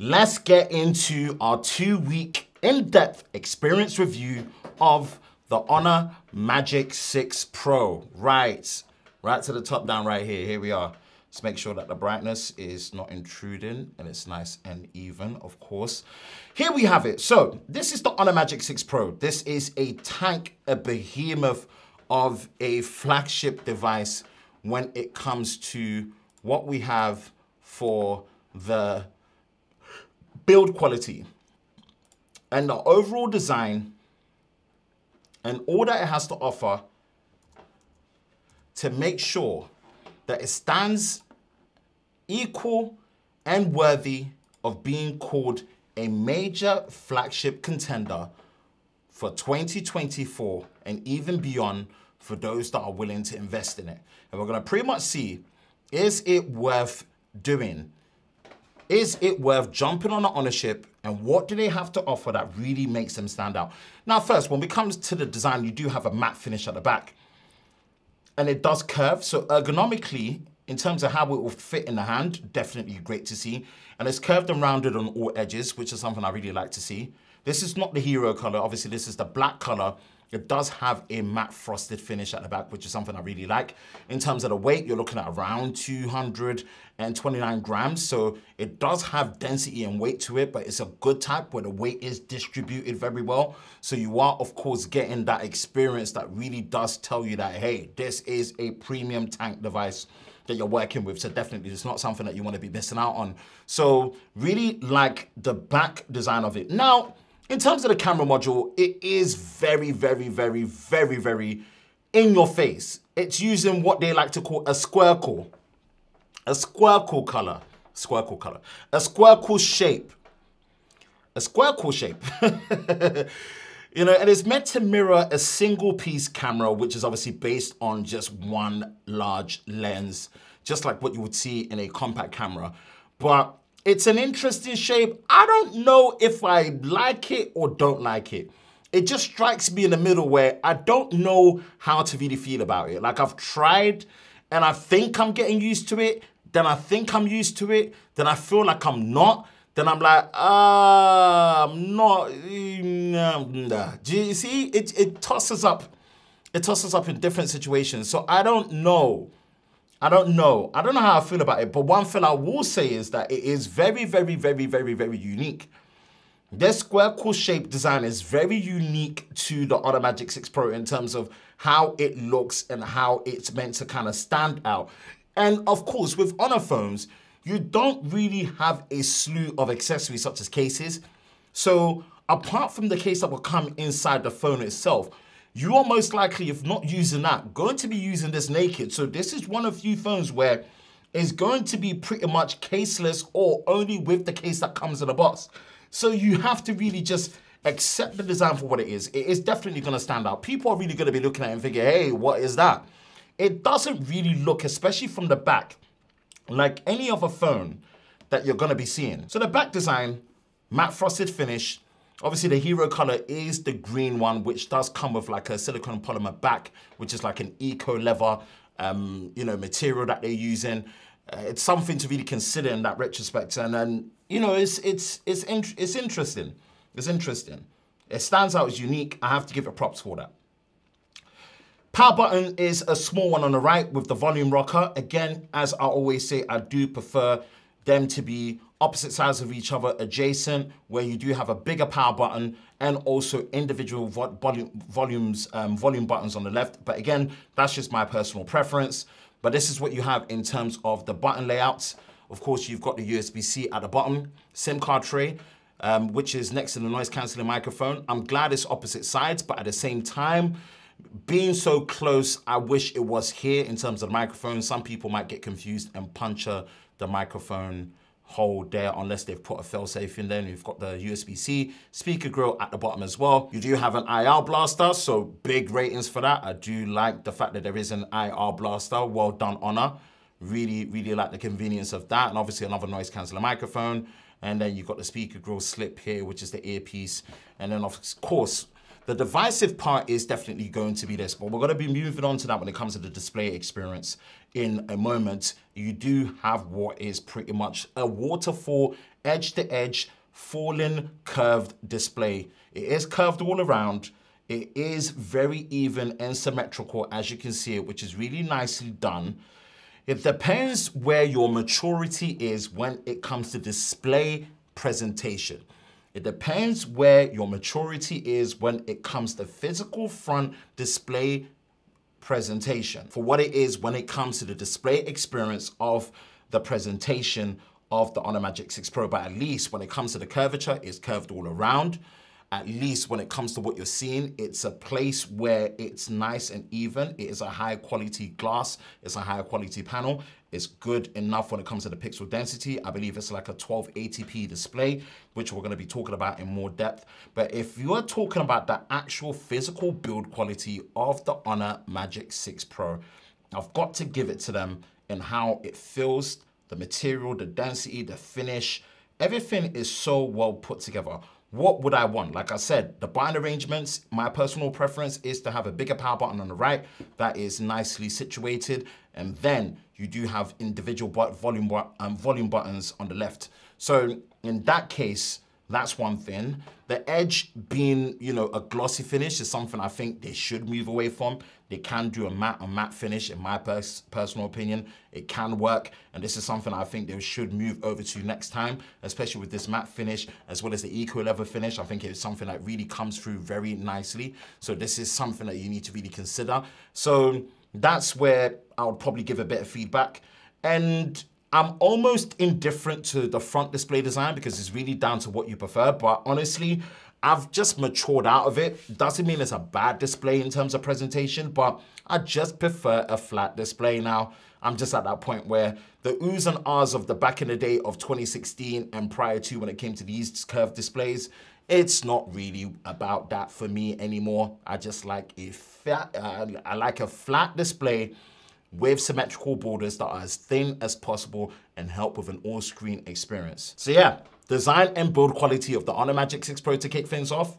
Let's get into our 2-week in-depth experience review of the Honor Magic 6 Pro. Right to the top down right here. Here we are. Let's make sure that the brightness is not intruding and it's nice and even, of course. Here we have it. So this is the Honor Magic 6 Pro. This is a tank, a behemoth of a flagship device when it comes to what we have for the build quality and the overall design and all that it has to offer to make sure that it stands equal and worthy of being called a major flagship contender for 2024 and even beyond for those that are willing to invest in it. And we're going to pretty much see, is it worth doing? Is it worth jumping on the ownership, and what do they have to offer that really makes them stand out? Now, first, when it comes to the design, you do have a matte finish at the back, and it does curve. So ergonomically, in terms of how it will fit in the hand, definitely great to see. And it's curved and rounded on all edges, which is something I really like to see. This is not the hero color. Obviously, this is the black color. It does have a matte frosted finish at the back, which is something I really like. In terms of the weight, you're looking at around 229 grams. So it does have density and weight to it, but it's a good type where the weight is distributed very well. So you are, of course, getting that experience that really does tell you that, hey, this is a premium tank device that you're working with. So definitely it's not something that you want to be missing out on. So really like the back design of it. Now, in terms of the camera module, it is very, very, very, very, very in your face. It's using what they like to call a squircle. A squircle color. Squircle color. A squircle shape. A squircle shape. You know, and it's meant to mirror a single piece camera, which is obviously based on just one large lens, just like what you would see in a compact camera. But it's an interesting shape. I don't know if I like it or don't like it. It just strikes me in the middle where I don't know how to really feel about it. Like I've tried and I think I'm getting used to it. Then I think I'm used to it. Then I feel like I'm not. Then I'm like, I'm not. Do you see? It tosses up. It tosses up in different situations. So I don't know. I don't know how I feel about it. But one thing I will say is that it is very, very, very, very, very unique. This squircle shape design is very unique to the Honor Magic 6 Pro in terms of how it looks and how it's meant to kind of stand out. And of course, with Honor phones, you don't really have a slew of accessories such as cases. So apart from the case that will come inside the phone itself, you are most likely, if not using that, going to be using this naked. So this is one of few phones where it's going to be pretty much caseless or only with the case that comes in a box. So you have to really just accept the design for what it is. It is definitely going to stand out. People are really going to be looking at it and thinking, hey, what is that? It doesn't really look, especially from the back, like any other phone that you're going to be seeing. So the back design, matte frosted finish. Obviously, the hero color is the green one, which does come with like a silicone polymer back, which is like an eco leather, material that they're using. It's something to really consider in that retrospect, and then it's interesting. It's interesting. It stands out as unique. I have to give it props for that. Power button is a small one on the right with the volume rocker. Again, as I always say, I do prefer them to be opposite sides of each other, adjacent, where you do have a bigger power button and also individual volume buttons on the left. But again, that's just my personal preference. But this is what you have in terms of the button layouts. Of course, you've got the USB-C at the bottom, SIM card tray, which is next to the noise cancelling microphone. I'm glad it's opposite sides, but at the same time, being so close, I wish it was here in terms of the microphone. Some people might get confused and puncture the microphone hole there unless they've put a failsafe in there. And you've got the USB-C speaker grill at the bottom as well. You do have an IR blaster, so big ratings for that. I do like the fact that there is an IR blaster. Well done, Honor. Really, really like the convenience of that. And obviously another noise cancelling microphone. And then you've got the speaker grill slip here, which is the earpiece. And then of course, the divisive part is definitely going to be this, but we're going to be moving on to that when it comes to the display experience in a moment. You do have what is pretty much a waterfall edge-to-edge, falling, curved display. It is curved all around. It is very even and symmetrical, as you can see it, which is really nicely done. It depends where your maturity is when it comes to display presentation. It depends where your maturity is when it comes to physical front display presentation. For what it is when it comes to the display experience of the presentation of the Honor Magic 6 Pro. But at least when it comes to the curvature, it's curved all around. At least when it comes to what you're seeing, it's a place where it's nice and even. It is a high quality glass. It's a high quality panel. It's good enough when it comes to the pixel density. I believe it's like a 1280p display, which we're going to be talking about in more depth. But if you're talking about the actual physical build quality of the Honor Magic 6 Pro, I've got to give it to them in how it feels, the material, the density, the finish. Everything is so well put together. What would I want? Like I said, the button arrangements, my personal preference is to have a bigger power button on the right that is nicely situated. And then you do have individual volume buttons on the left. So in that case, that's one thing. The edge being, you know, a glossy finish is something I think they should move away from. They can do a matte finish, in my personal opinion. It can work, and this is something I think they should move over to next time, especially with this matte finish, as well as the eco leather finish. I think it's something that really comes through very nicely. So this is something that you need to really consider. So that's where I would probably give a bit of feedback. And I'm almost indifferent to the front display design because it's really down to what you prefer. But honestly, I've just matured out of it. Doesn't mean it's a bad display in terms of presentation, but I just prefer a flat display now. I'm just at that point where the oohs and ahs of the back in the day of 2016 and prior to when it came to these curved displays, it's not really about that for me anymore. I just like I like a flat display with symmetrical borders that are as thin as possible and help with an all-screen experience. So yeah, design and build quality of the Honor Magic 6 Pro to kick things off,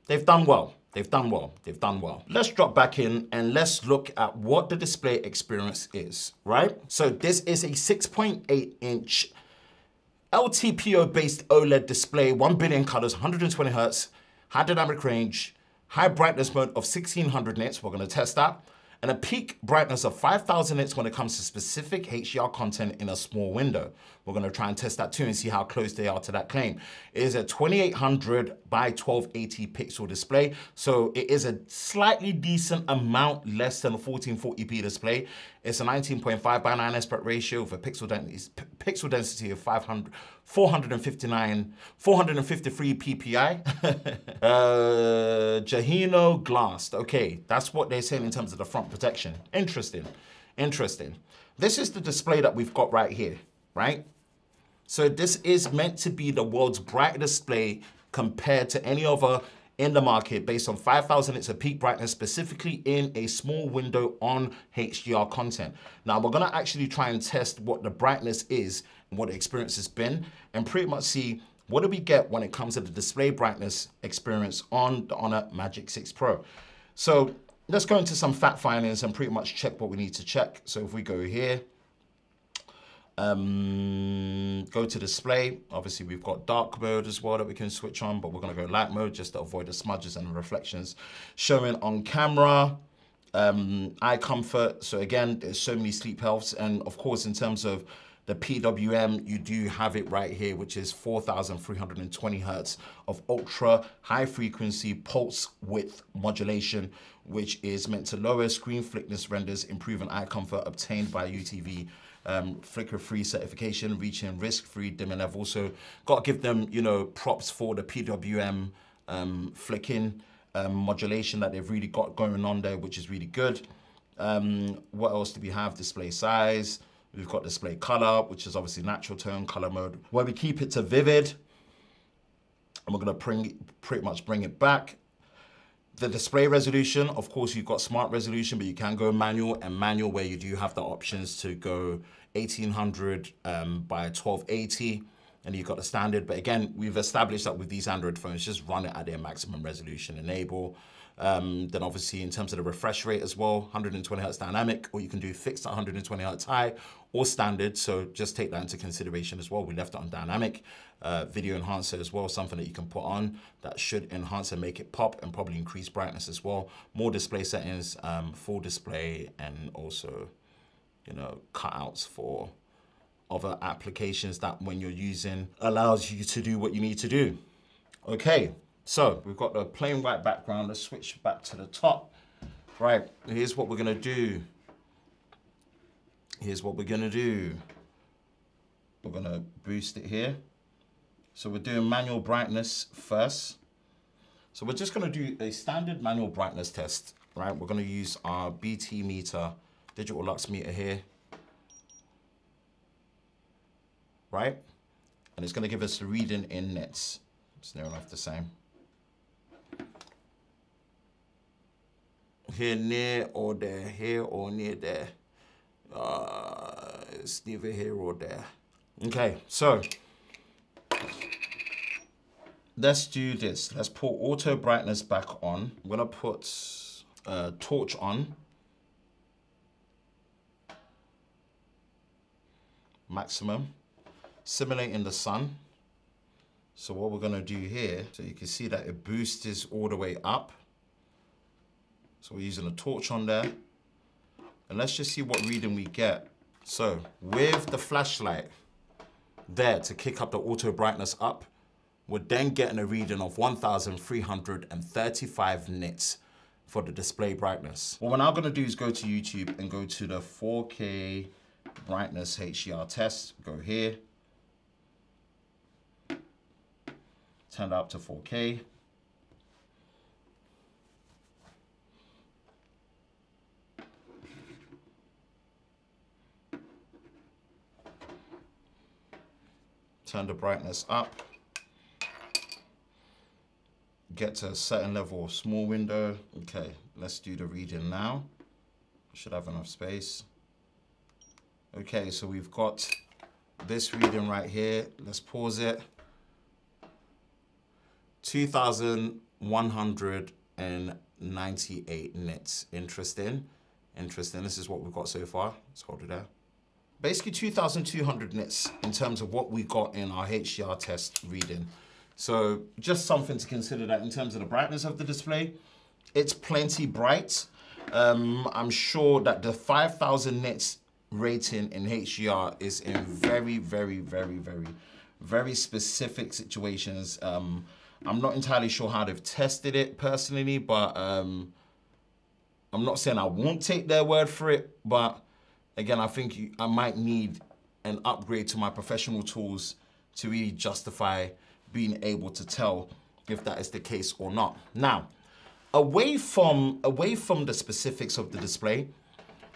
they've done well. They've done well. They've done well. Let's drop back in and let's look at what the display experience is, right? So this is a 6.8-inch LTPO-based OLED display, 1 billion colors, 120 hertz, high dynamic range, high brightness mode of 1600 nits. We're going to test that. And a peak brightness of 5000 nits when it comes to specific HDR content in a small window. We're going to try and test that too and see how close they are to that claim. It is a 2800 by 1280 pixel display, so it is a slightly decent amount less than a 1440p display. It's a 19.5 by 9 aspect ratio with a pixel density of 453 ppi. Jahino glassed. Okay, that's what they're saying in terms of the front protection. Interesting, interesting. This is the display that we've got right here, right? So this is meant to be the world's brightest display compared to any other in the market based on 5000 nits of peak brightness, specifically in a small window on HDR content. Now we're gonna actually try and test what the brightness is and what the experience has been and pretty much see what do we get when it comes to the display brightness experience on the Honor Magic 6 Pro. So let's go into some fact findings and pretty much check what we need to check. So if we go here, go to display. Obviously we've got dark mode as well that we can switch on, but we're going to go light mode just to avoid the smudges and the reflections showing on camera. Eye comfort. So again, there's so many sleep healths, and of course in terms of the PWM, you do have it right here, which is 4320 hertz of ultra high frequency pulse width modulation, which is meant to lower screen flickness renders, improving eye comfort obtained by UTV flicker-free certification, reaching risk-free dimming level. So got to give them, you know, props for the PWM flicking modulation that they've really got going on there, which is really good. What else do we have? Display size. We've got display color, which is obviously natural tone color mode, where we keep it to vivid. And we're gonna pretty much bring it back. The display resolution, of course, you've got smart resolution, but you can go manual, and manual where you do have the options to go 1800 by 1280. and you've got the standard. But again, we've established that with these Android phones, just run it at their maximum resolution, enable. Then obviously in terms of the refresh rate as well, 120 Hertz dynamic, or you can do fixed at 120 Hertz high or standard. So just take that into consideration as well. We left it on dynamic. Video enhancer as well, something that you can put on that should enhance and make it pop, and probably increase brightness as well. More display settings, full display, and also, you know, cutouts for other applications that when you're using allows you to do what you need to do. Okay, so we've got the plain white background. Let's switch back to the top. Right, here's what we're gonna do. Here's what we're gonna do. We're gonna boost it here. So we're doing manual brightness first. So we're just gonna do a standard manual brightness test, right? We're gonna use our BT meter, digital lux meter here, right? And it's gonna give us the reading in nits. It's near enough the same. Here, near or there, here or near there. It's neither here or there. Okay, so let's do this. Let's put auto brightness back on. I'm gonna put torch on. Maximum. Simulating the sun. So what we're gonna do here, so you can see that it boosts this all the way up. So we're using a torch on there. And let's just see what reading we get. So with the flashlight there to kick up the auto brightness up, we're then getting a reading of 1,335 nits for the display brightness. What we're now gonna do is go to YouTube and go to the 4K brightness HDR test. Go here. Turn it up to 4K. Turn the brightness up. Get to a certain level of small window. Okay, let's do the reading now. Should have enough space. Okay, so we've got this reading right here. Let's pause it. 2,198 nits. Interesting. Interesting. This is what we've got so far. Let's hold it there. Basically 2,200 nits in terms of what we got in our HDR test reading. So just something to consider that in terms of the brightness of the display, it's plenty bright. I'm sure that the 5,000 nits rating in HDR is in very, very, very, very, very specific situations. I'm not entirely sure how they've tested it personally, but I'm not saying I won't take their word for it, but again, I think I might need an upgrade to my professional tools to really justify being able to tell if that is the case or not. Now, away from the specifics of the display,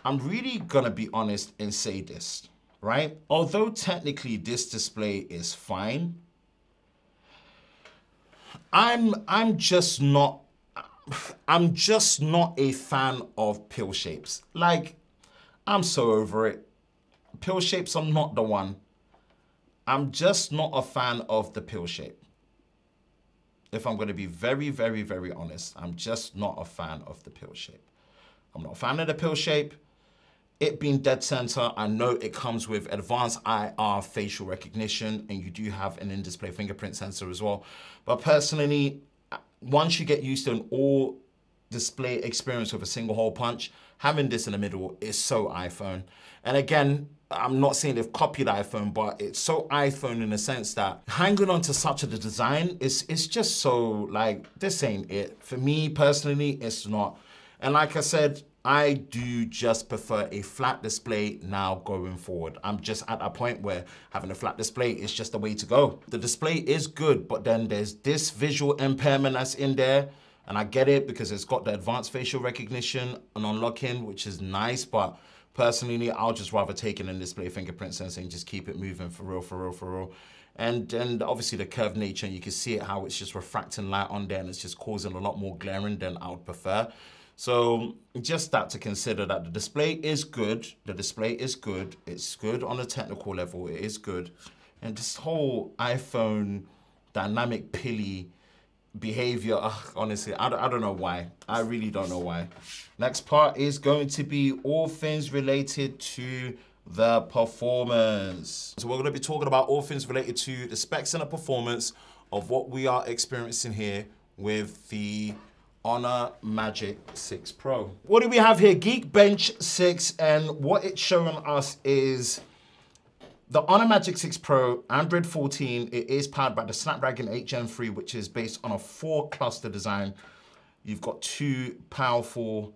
I'm really gonna be honest and say this, right? Although technically this display is fine, I'm just not a fan of pill shapes. Like, I'm so over it. Pill shapes, I'm not the one. I'm just not a fan of the pill shape. If I'm gonna be very, very, very honest, I'm just not a fan of the pill shape. I'm not a fan of the pill shape. It being dead center, I know it comes with advanced IR facial recognition, and you do have an in-display fingerprint sensor as well. But personally, once you get used to an all display experience with a single hole punch, having this in the middle is so iPhone. And again, I'm not saying they've copied iPhone, but it's so iPhone in the sense that hanging on to such a design it's just so like, this ain't it. For me personally, it's not. And like I said, I do just prefer a flat display now going forward. I'm just at a point where having a flat display is just the way to go. The display is good, but then there's this visual impairment that's in there. And I get it because it's got the advanced facial recognition and unlocking, which is nice, but personally, I'll just rather take an in-display fingerprint sensor and just keep it moving for real, for real, for real. And obviously the curved nature, and you can see it how it's just refracting light on there and it's just causing a lot more glaring than I would prefer. So just that to consider, that the display is good. The display is good. It's good on a technical level. It is good. And this whole iPhone dynamic pilly behavior, honestly, I don't know why. I really don't know why. Next part is going to be all things related to the performance. So we're going to be talking about all things related to the specs and the performance of what we are experiencing here with the Honor Magic 6 Pro. What do we have here? Geekbench 6, and what it's showing us is the Honor Magic 6 Pro, Android 14, it is powered by the Snapdragon 8 Gen 3, which is based on a 4-cluster design. You've got 2 powerful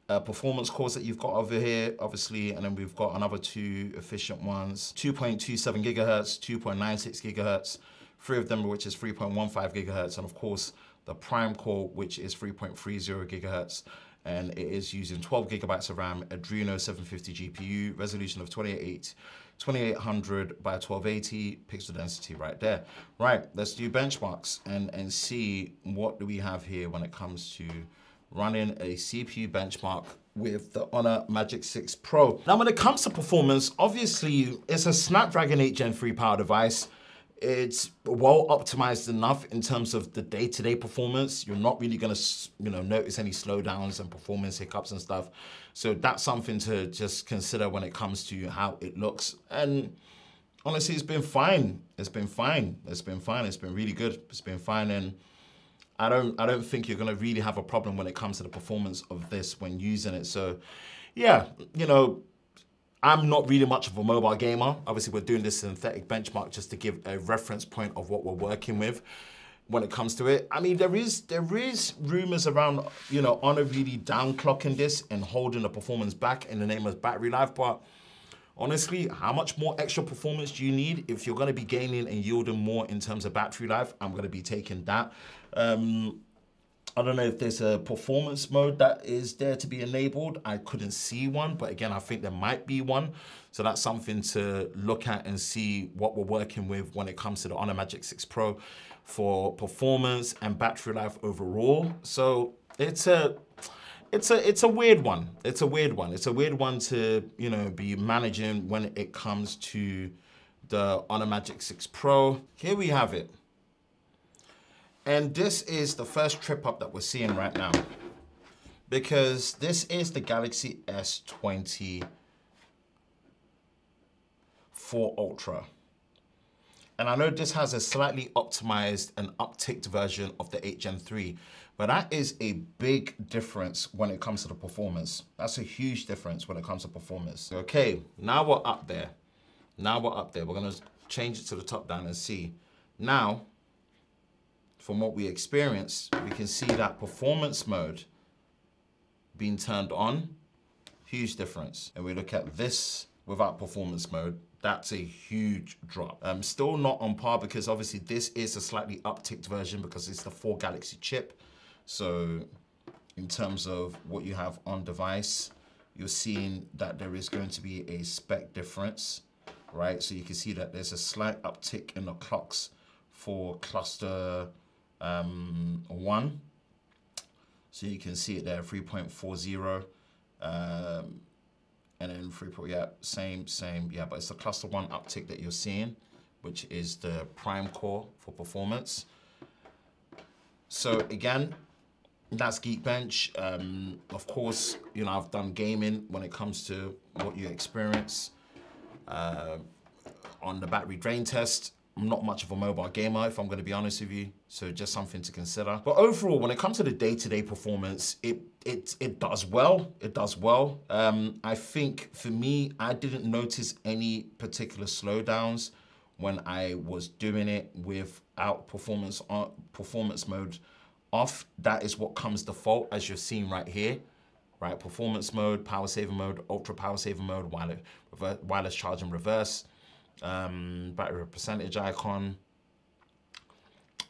performance cores that you've got over here, obviously, and then we've got another 2 efficient ones, 2.27 gigahertz, 2.96 gigahertz, 3 of them which is 3.15 gigahertz, and of course, the Prime core, which is 3.30 gigahertz. And it is using 12 gigabytes of RAM, Adreno 750 GPU, resolution of 2800 by 1280, pixel density right there. Right, let's do benchmarks and see what do we have here when it comes to running a CPU benchmark with the Honor Magic 6 Pro. Now, when it comes to performance, obviously it's a Snapdragon 8 Gen 3 power device. It's well optimized enough in terms of the day-to-day performance. You're not really gonna, notice any slowdowns and performance hiccups and stuff. So that's something to just consider when it comes to how it looks. And honestly, it's been fine. It's been fine. It's been fine. It's been really good. It's been fine. And I don't think you're gonna really have a problem when it comes to the performance of this when using it. So yeah, I'm not really much of a mobile gamer. Obviously, we're doing this synthetic benchmark just to give a reference point of what we're working with when it comes to it. I mean, there is rumors around, Honor really downclocking this and holding the performance back in the name of battery life. But honestly, how much more extra performance do you need? If you're gonna be gaining and yielding more in terms of battery life, I'm gonna be taking that. I don't know if there's a performance mode that is there to be enabled. I couldn't see one, but again, I think there might be one. So that's something to look at and see what we're working with when it comes to the Honor Magic 6 Pro for performance and battery life overall. So it's a weird one. It's a weird one. It's a weird one to, be managing when it comes to the Honor Magic 6 Pro. Here we have it. And this is the first trip up that we're seeing right now, because this is the Galaxy S24 Ultra. And I know this has a slightly optimized and upticked version of the 8 Gen 3, but that is a big difference when it comes to the performance. That's a huge difference when it comes to performance. Okay, now we're up there. Now we're up there. We're gonna change it to the top down and see. Now, from what we experienced, we can see that performance mode being turned on, huge difference. And we look at this without performance mode, that's a huge drop. Still not on par because obviously this is a slightly upticked version because it's the 4 Galaxy chip. So in terms of what you have on device, you're seeing that there is going to be a spec difference, right? So you can see that there's a slight uptick in the clocks for cluster 1. So you can see it there, 3.40, and then 3. Yeah, same. Yeah, but it's the cluster 1 uptick that you're seeing, which is the Prime core for performance. So again, that's Geekbench. Of course, I've done gaming when it comes to what you experience on the battery drain test. I'm not much of a mobile gamer, if I'm going to be honest with you, so just something to consider. But overall, when it comes to the day-to-day performance, it does well. It does well. I think for me, I didn't notice any particular slowdowns when I was doing it without performance mode off. That is what comes default, as you're seeing right here. Right, performance mode, power saver mode, ultra power saver mode, wireless charge and reverse. Battery percentage icon,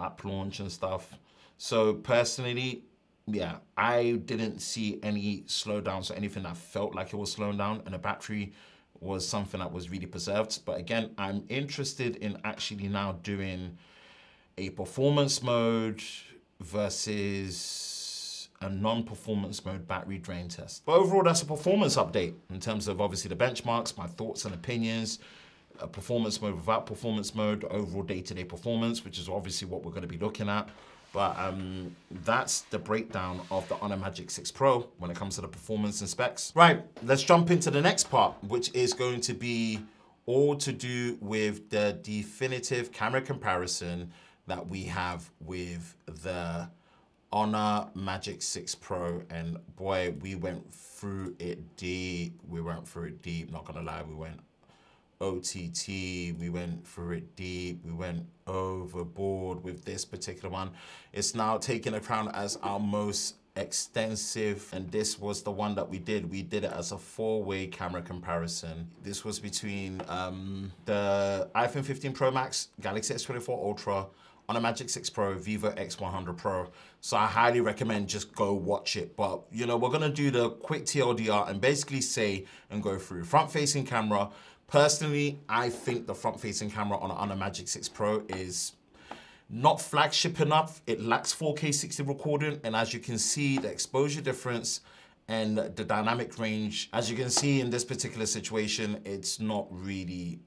app launch and stuff. So personally, yeah, I didn't see any slowdowns or anything that felt like it was slowing down, and the battery was something that was really preserved. But again, I'm interested in actually now doing a performance mode versus a non-performance mode battery drain test. But overall, that's a performance update in terms of obviously the benchmarks, my thoughts and opinions. a performance mode, without performance mode, overall day-to-day performance, which is obviously what we're going to be looking at. But that's the breakdown of the Honor Magic 6 Pro when it comes to the performance and specs. Right, let's jump into the next part, which is going to be all to do with the definitive camera comparison that we have with the Honor Magic 6 Pro. And boy, we went through it deep. Not gonna lie, we went OTT, we went through it deep, we went overboard with this particular one. It's now taking a crown as our most extensive, and this was the one that we did. We did it as a 4-way camera comparison. This was between the iPhone 15 Pro Max, Galaxy S24 Ultra, Honor Magic 6 Pro, Vivo X100 Pro. So I highly recommend just go watch it. But you know, we're gonna do the quick TLDR and basically say and go through front-facing camera. Personally, I think the front-facing camera on the Honor Magic 6 Pro is not flagship enough. It lacks 4K 60 recording, and as you can see, the exposure difference and the dynamic range, as you can see in this particular situation, it's not really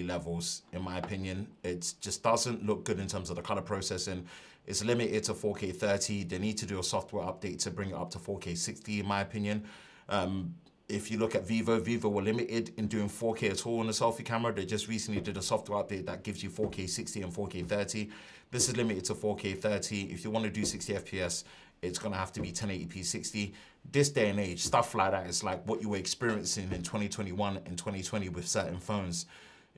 levels, in my opinion. It just doesn't look good in terms of the color processing. It's limited to 4K 30. They need to do a software update to bring it up to 4K 60, in my opinion. If you look at Vivo were limited in doing 4K at all on the selfie camera. They just recently did a software update that gives you 4K 60 and 4K 30. This is limited to 4K 30. If you want to do 60 FPS, it's going to have to be 1080p 60. This day and age, stuff like that is like what you were experiencing in 2021 and 2020 with certain phones.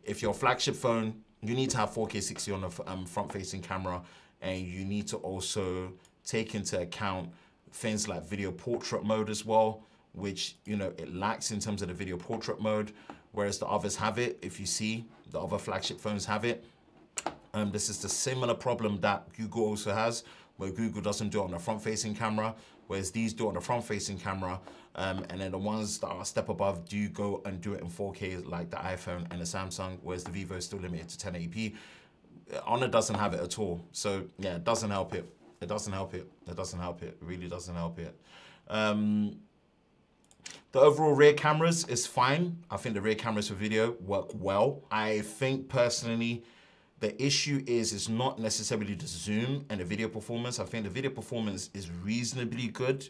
If you're a flagship phone, you need to have 4K 60 on the front-facing camera, and you need to also take into account things like video portrait mode as well, which, you know, it lacks in terms of the video portrait mode, whereas the others have it. If you see, the other flagship phones have it. This is the similar problem that Google also has, where Google doesn't do it on the front-facing camera, whereas these do it on the front-facing camera, and then the ones that are a step above do go and do it in 4K, like the iPhone and the Samsung, whereas the Vivo is still limited to 1080p. Honor doesn't have it at all, so yeah, it doesn't help it. It doesn't help it. It doesn't help it. It really doesn't help it. The overall rear cameras is fine. I think the rear cameras for video work well. I think personally, the issue is it's not necessarily the zoom and the video performance. I think the video performance is reasonably good.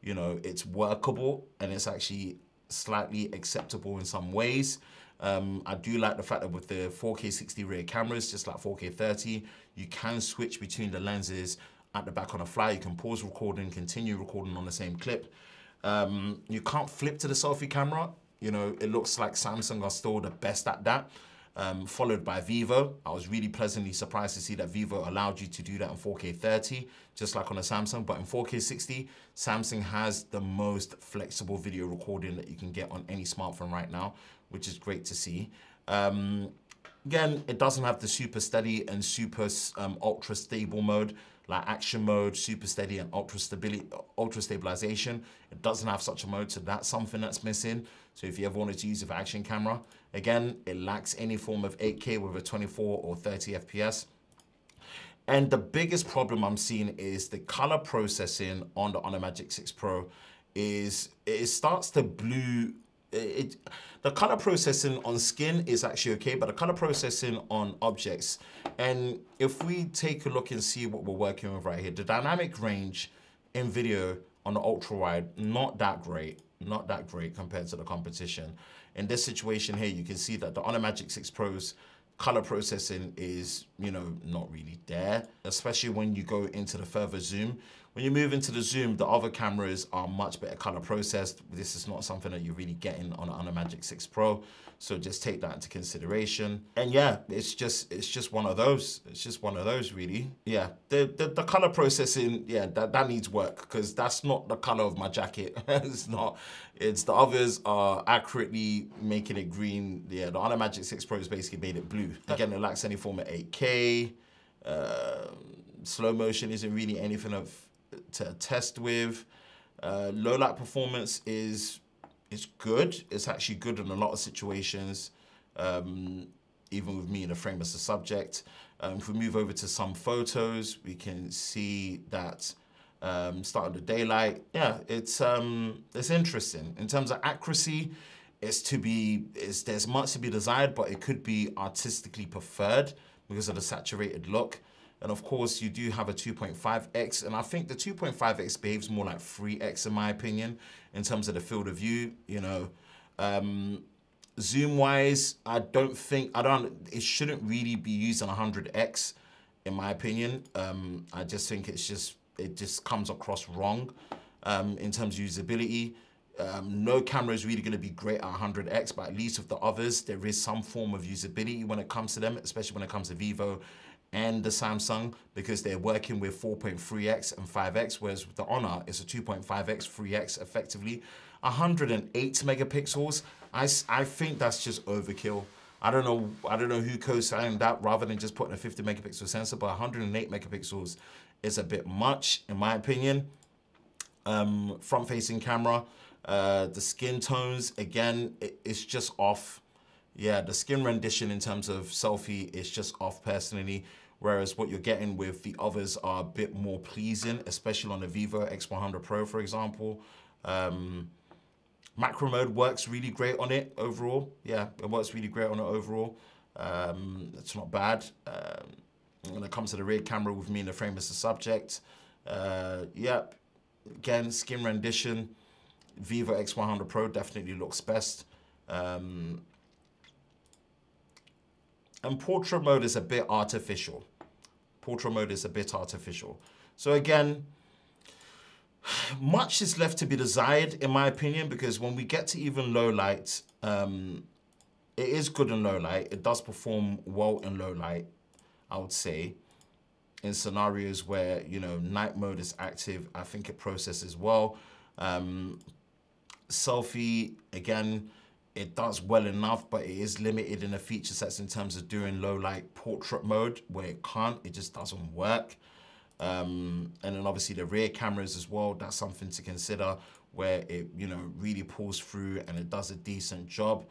You know, it's workable and it's actually slightly acceptable in some ways. I do like the fact that with the 4K 60 rear cameras, just like 4K 30, you can switch between the lenses at the back on the fly. You can pause recording, continue recording on the same clip. You can't flip to the selfie camera. You know, it looks like Samsung are still the best at that, followed by Vivo. I was really pleasantly surprised to see that Vivo allowed you to do that in 4K 30, just like on a Samsung, but in 4K 60, Samsung has the most flexible video recording that you can get on any smartphone right now, which is great to see. Again, it doesn't have the super steady and super ultra stable mode, like action mode, super steady and ultra stabilization. It doesn't have such a mode, so that's something that's missing. So if you ever wanted to use it for action camera, again, it lacks any form of 8K with a 24 or 30 FPS. And the biggest problem I'm seeing is the color processing on the Honor Magic 6 Pro is it starts to blue. The color processing on skin is actually okay, but the color processing on objects, and if we take a look and see what we're working with right here, the dynamic range in video on the ultra wide, not that great compared to the competition. In this situation here, you can see that the Honor Magic 6 Pro's color processing is, you know, not really there, especially when you go into the further zoom. When you move into the zoom, the other cameras are much better color processed. This is not something that you're really getting on the Honor Magic 6 Pro. So just take that into consideration. And yeah, it's just one of those. It's just one of those, really. Yeah, the color processing, yeah, that needs work, because that's not the color of my jacket. It's not. It's the others are accurately making it green. Yeah, the Honor Magic 6 Pro has basically made it blue. Again, it lacks any form of 8K. Slow motion isn't really anything to test with. Low light performance is good. It's actually good in a lot of situations, even with me in the frame as a subject. If we move over to some photos, we can see that start of the daylight. Yeah, it's interesting. In terms of accuracy, there's much to be desired, but it could be artistically preferred because of the saturated look. And of course, you do have a 2.5x, and I think the 2.5x behaves more like 3x in my opinion, in terms of the field of view, you know. Zoom wise, it shouldn't really be used on 100x in my opinion. I just think it just comes across wrong in terms of usability. No camera is really going to be great at 100x, but at least with the others, there is some form of usability when it comes to them, especially when it comes to Vivo and the Samsung, because they're working with 4.3x and 5x, whereas with the Honor, it's a 2.5x, 3x effectively. 108 megapixels, I think that's just overkill. I don't know who co-signed that rather than just putting a 50 megapixel sensor, but 108 megapixels is a bit much in my opinion. Front-facing camera, the skin tones, again, it's just off. Yeah, the skin rendition in terms of selfie is just off personally, whereas what you're getting with the others are a bit more pleasing, especially on the Vivo X100 Pro, for example. Macro mode works really great on it overall. Yeah, it works really great on it overall. It's not bad. When it comes to the rear camera with me in the frame as the subject, yep, again, skin rendition, Vivo X100 Pro definitely looks best. And portrait mode is a bit artificial. Portrait mode is a bit artificial. So again, much is left to be desired in my opinion, because when we get to even low light, it is good in low light. It does perform well in low light, I would say. In scenarios where, you know, night mode is active, I think it processes well. Selfie, again, it does well enough, but it is limited in the feature sets in terms of doing low light portrait mode, where it can't, it just doesn't work. And then obviously the rear cameras as well, that's something to consider, where it, you know, really pulls through and it does a decent job.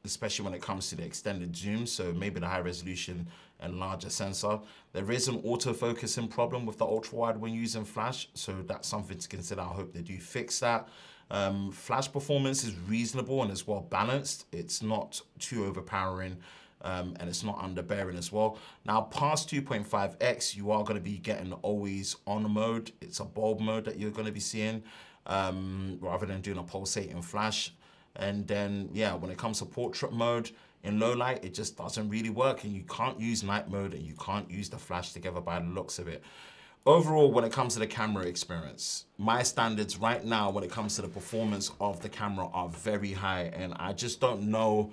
Especially when it comes to the extended zoom, so maybe the high resolution and larger sensor. There is an autofocusing problem with the ultra wide when using flash, so that's something to consider. I hope they do fix that. Flash performance is reasonable and it's well balanced. It's not too overpowering and it's not underbearing as well. Now past 2.5x, you are going to be getting always on mode. It's a bulb mode that you're going to be seeing rather than doing a pulsating flash. And then, yeah, when it comes to portrait mode, in low light, it just doesn't really work, and you can't use night mode and you can't use the flash together by the looks of it. Overall, when it comes to the camera experience, my standards right now when it comes to the performance of the camera are very high, and I just don't know.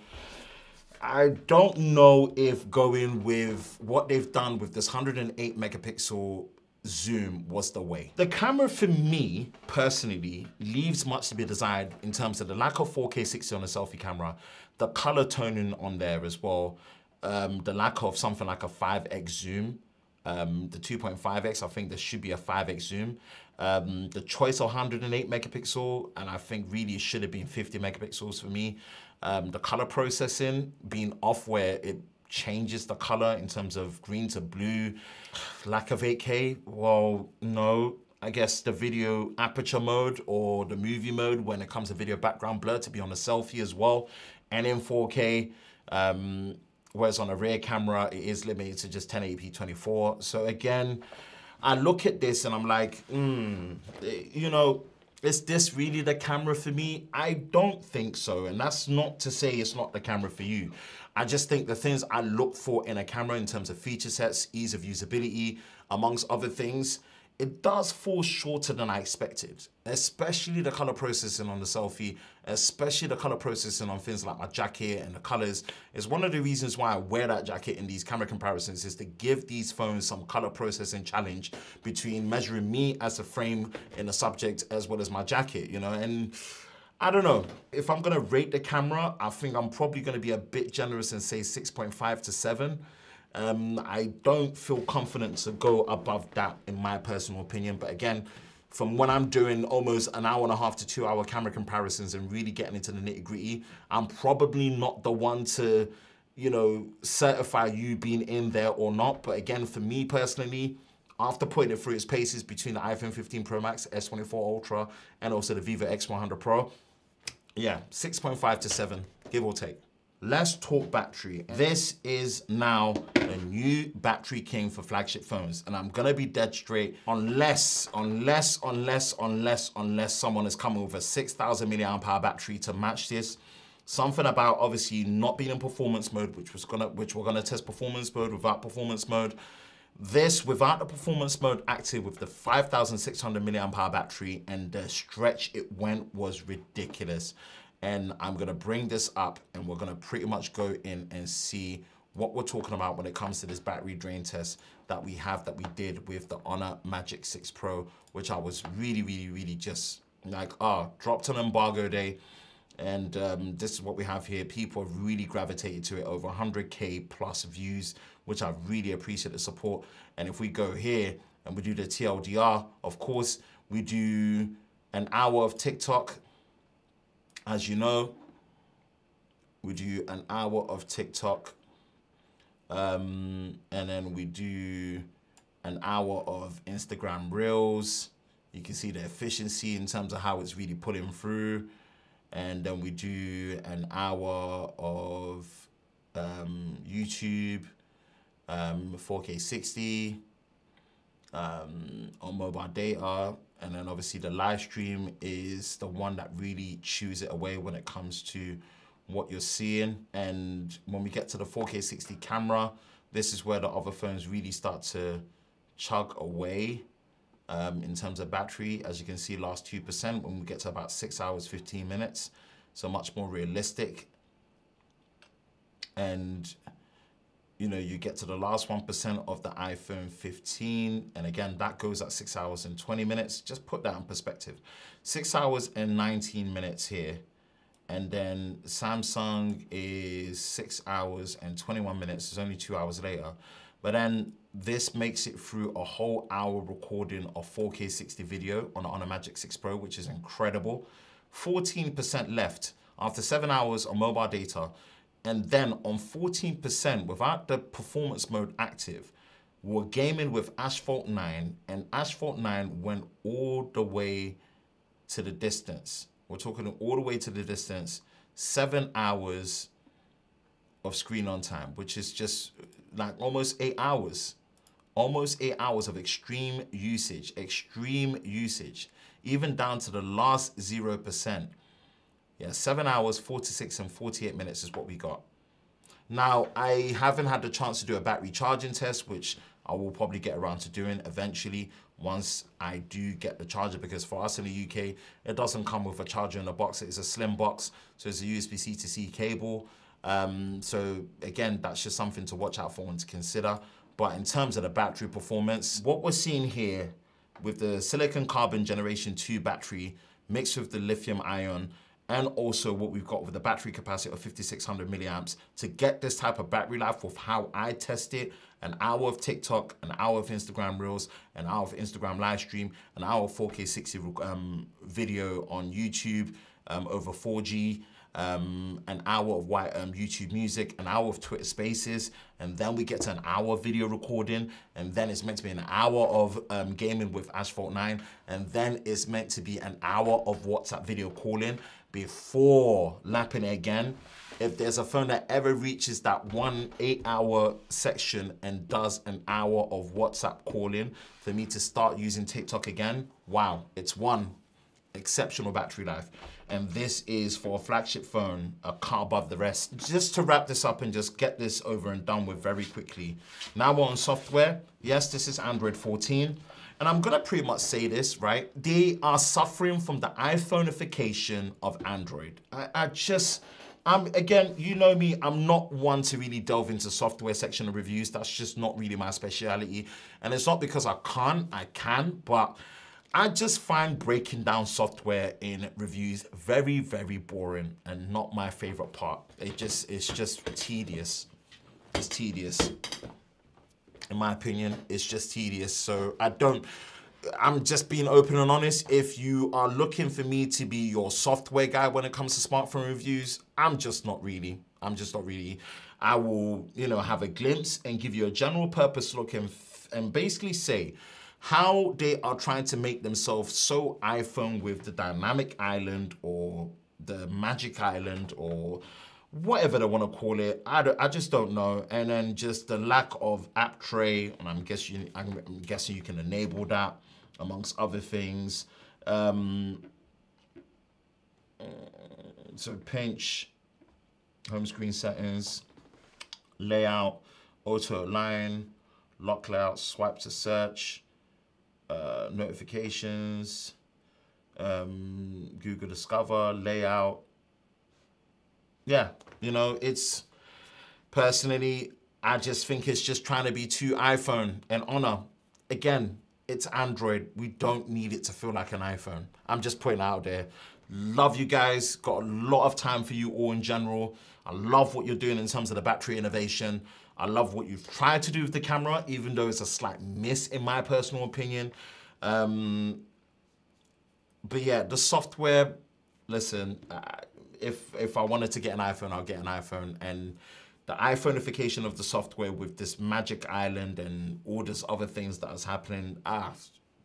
I don't know if going with what they've done with this 108 megapixel zoom was the way. The camera for me, personally, leaves much to be desired in terms of the lack of 4K 60 on the selfie camera, the color toning on there as well, the lack of something like a 5x zoom, the 2.5x, I think there should be a 5x zoom, the choice of 108 megapixel, and I think really it should have been 50 megapixels for me, the color processing being off where it changes the color in terms of green to blue, lack of 8K, well, no. I guess the video aperture mode or the movie mode when it comes to video background blur to be on the selfie as well, and in 4K, whereas on a rear camera, it is limited to just 1080p 24. So again, I look at this and I'm like, you know, is this really the camera for me? I don't think so, and that's not to say it's not the camera for you. I just think the things I look for in a camera in terms of feature sets, ease of usability, amongst other things, it does fall shorter than I expected, especially the color processing on the selfie, especially the color processing on things like my jacket and the colors. Is one of the reasons why I wear that jacket in these camera comparisons, is to give these phones some color processing challenge between measuring me as a frame in the subject as well as my jacket, you know, and I don't know. If I'm gonna rate the camera, I think I'm probably gonna be a bit generous and say 6.5 to 7. I don't feel confident to go above that in my personal opinion. But again, from when I'm doing almost an hour and a half to 2 hour camera comparisons and really getting into the nitty gritty, I'm probably not the one to, you know, certify you being in there or not. But again, for me personally, after putting it through its paces between the iPhone 15 Pro Max, S24 Ultra, and also the Vivo X100 Pro, Yeah, 6.5 to 7, give or take. Let's talk battery. This is now a new battery king for flagship phones. And I'm gonna be dead straight, unless someone is coming with a 6,000 milliamp hour battery to match this. Something about obviously not being in performance mode, which we're gonna test performance mode without performance mode. This without the performance mode active with the 5,600 milliamp hour battery, and the stretch it went was ridiculous. And I'm gonna bring this up and we're gonna pretty much go in and see what we're talking about when it comes to this battery drain test that we did with the Honor Magic 6 Pro, which I was really just like, dropped on embargo day. And this is what we have here. People have really gravitated to it, over 100K plus views, which I really appreciate the support. And if we go here and we do the TLDR, of course, we do an hour of TikTok. As you know, we do an hour of TikTok, and then we do an hour of Instagram Reels. You can see the efficiency in terms of how it's really pulling through. And then we do an hour of YouTube, 4K 60 on mobile data. And then obviously the live stream is the one that really chews it away when it comes to what you're seeing. And when we get to the 4K 60 camera, this is where the other phones really start to chug away in terms of battery. As you can see, last 2% when we get to about 6 hours, 15 minutes. So much more realistic. And you know, you get to the last 1% of the iPhone 15. And again, that goes at 6 hours and 20 minutes. Just put that in perspective. 6 hours and 19 minutes here. And then Samsung is 6 hours and 21 minutes. It's only 2 hours later. But then this makes it through a whole hour recording of 4K 60 video on the Honor Magic 6 Pro, which is incredible. 14% left after 7 hours on mobile data. And then on 14% without the performance mode active, we're gaming with Asphalt 9, and Asphalt 9 went all the way to the distance. We're talking all the way to the distance, 7 hours of screen on time, which is just like almost 8 hours. Almost 8 hours of extreme usage, even down to the last 0%. Yeah, 7 hours, 46 and 48 minutes is what we got. Now, I haven't had the chance to do a battery charging test, which I will probably get around to doing eventually once I do get the charger, because for us in the UK, it doesn't come with a charger in the box. It's a slim box, so it's a USB-C to C cable. So again, that's just something to watch out for and to consider. But in terms of the battery performance, what we're seeing here with the silicon carbon generation 2 battery mixed with the lithium ion, and also what we've got with the battery capacity of 5,600 milliamps, to get this type of battery life with how I test it, an hour of TikTok, an hour of Instagram Reels, an hour of Instagram live stream, an hour of 4K 60 video on YouTube over 4G, an hour of YouTube Music, an hour of Twitter Spaces, and then we get to an hour of video recording, and then it's meant to be an hour of gaming with Asphalt 9, and then it's meant to be an hour of WhatsApp video calling before lapping it again. If there's a phone that ever reaches that 1 8-hour section and does an hour of WhatsApp calling for me to start using TikTok again, wow, it's one exceptional battery life. And this is for a flagship phone, a cut above the rest. Just to wrap this up and just get this over and done with very quickly. Now we're on software. Yes, this is Android 14. And I'm gonna pretty much say this, right? They are suffering from the iPhoneification of Android. Again, you know me, I'm not one to really delve into software section of reviews. That's just not really my speciality. And it's not because I can, but I just find breaking down software in reviews very, very boring and not my favorite part. It's just tedious. It's tedious. In my opinion, it's just tedious. So I'm just being open and honest. If you are looking for me to be your software guy when it comes to smartphone reviews, I'm just not really. I will, have a glimpse and give you a general purpose look and basically say how they are trying to make themselves so iPhone with the dynamic island or the Magic Island or whatever they want to call it. I just don't know. And then just the lack of app tray, and I'm guessing you can enable that amongst other things. So pinch, home screen settings, layout, auto align, lock layout, swipe to search, notifications, Google Discover, layout. Yeah, you know, it's personally, I just think it's just trying to be too iPhone and Honor. Again, it's Android. We don't need it to feel like an iPhone. I'm just putting it out there. Love you guys. Got a lot of time for you all in general. I love what you're doing in terms of the battery innovation. I love what you've tried to do with the camera, even though it's a slight miss in my personal opinion. But yeah, the software, listen, if I wanted to get an iPhone, I'll get an iPhone. And the iPhoneification of the software with this Magic Island and all this other things that is happening,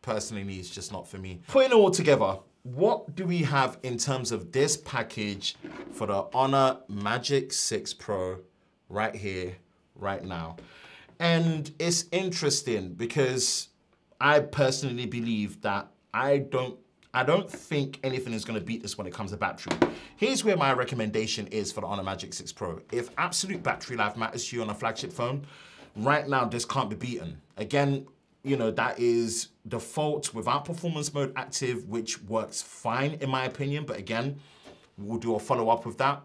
personally, it's just not for me. Putting it all together, what do we have in terms of this package for the Honor Magic 6 Pro right here, right now? And it's interesting because I personally believe that I don't think anything is going to beat this when it comes to battery. Here's where my recommendation is for the Honor Magic 6 Pro. If absolute battery life matters to you on a flagship phone, right now this can't be beaten. Again, you know, that is default without performance mode active, which works fine in my opinion. But again, we'll do a follow-up with that.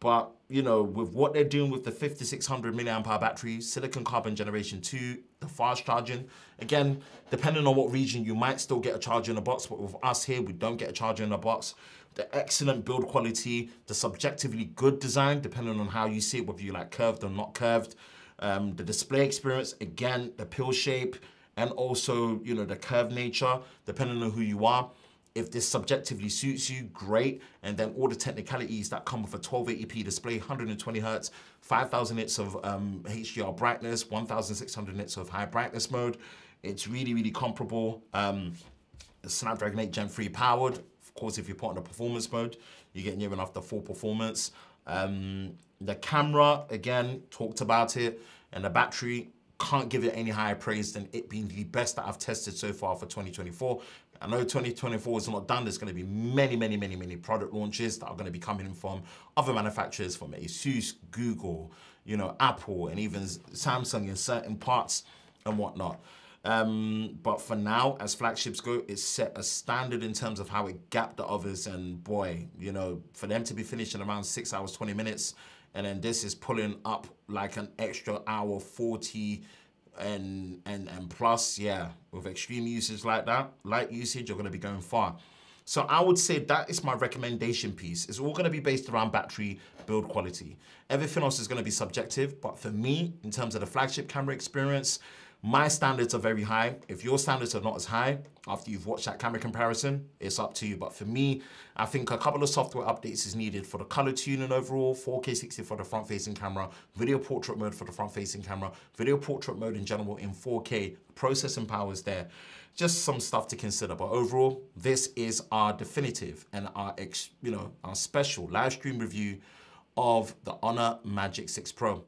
But, you know, with what they're doing with the 5600 milliamp hour battery, silicon carbon generation 2, the fast charging, again, depending on what region, you might still get a charger in a box, but with us here, we don't get a charger in a box. The excellent build quality, the subjectively good design, depending on how you see it, whether you like curved or not curved. The display experience, again, the pill shape, and also, you know, the curved nature, depending on who you are. If this subjectively suits you, great. And then all the technicalities that come with a 1280p display, 120 Hertz, 5000 nits of HDR brightness, 1600 nits of high brightness mode. It's really, really comparable. The Snapdragon 8 Gen 3 powered. Of course, if you put on the performance mode, you're getting near enough the full performance. The camera, again, talked about it. And the battery, can't give it any higher praise than it being the best that I've tested so far for 2024. I know 2024 is not done. There's going to be many, many, many, many product launches that are going to be coming in from other manufacturers, from ASUS, Google, you know, Apple, and even Samsung in certain parts and whatnot. But for now, as flagships go, it's set a standard in terms of how it gapped the others. And boy, you know, for them to be finished in around 6 hours, 20 minutes, and then this is pulling up like an extra hour 40 and plus, yeah, with extreme usage like that, light usage, you're gonna be going far. So I would say that is my recommendation piece. It's all gonna be based around battery build quality. Everything else is gonna be subjective, but for me, in terms of the flagship camera experience, my standards are very high. If your standards are not as high, after you've watched that camera comparison, it's up to you. But for me, I think a couple of software updates is needed for the color tuning overall, 4K 60 for the front-facing camera, video portrait mode for the front-facing camera, video portrait mode in general in 4K, processing power is there. Just some stuff to consider. But overall, this is our definitive and our our special live stream review of the Honor Magic 6 Pro.